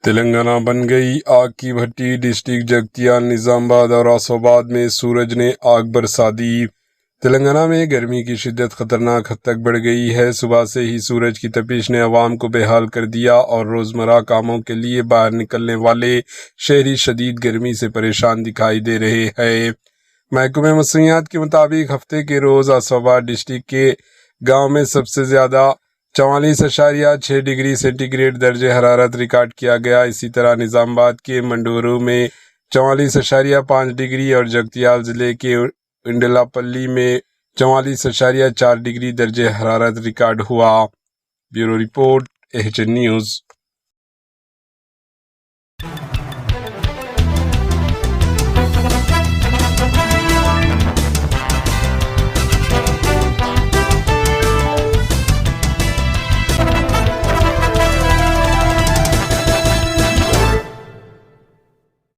تلنگانہ بن گئی آگ کی بھٹی، ڈسٹرکٹ جگتیال، نظام آباد اور آصف آباد میں سورج نے آگ برسا دی۔ تلنگانہ میں گرمی کی شدت خطرناک حد تک بڑھ گئی ہے۔ صبح سے ہی سورج کی تپش نے عوام کو بے حال کر دیا اور روزمرہ کاموں کے لیے باہر نکلنے والے شہری شدید گرمی سے پریشان دکھائی دے رہے ہیں۔ محکمہ موسمیات کے مطابق ہفتے کے روز آصف آباد ڈسٹرکٹ کے گاؤں میں سب سے زیادہ 44.6 ڈگری سینٹی گریڈ درجہ حرارت ریکارڈ کیا گیا۔ اسی طرح نظام آباد کے منڈورو میں 44.5 ڈگری اور جگتیال ضلع کے انڈلا پلی میں 44.4 ڈگری درجہ حرارت ریکارڈ ہوا۔ Bureau report, H N news.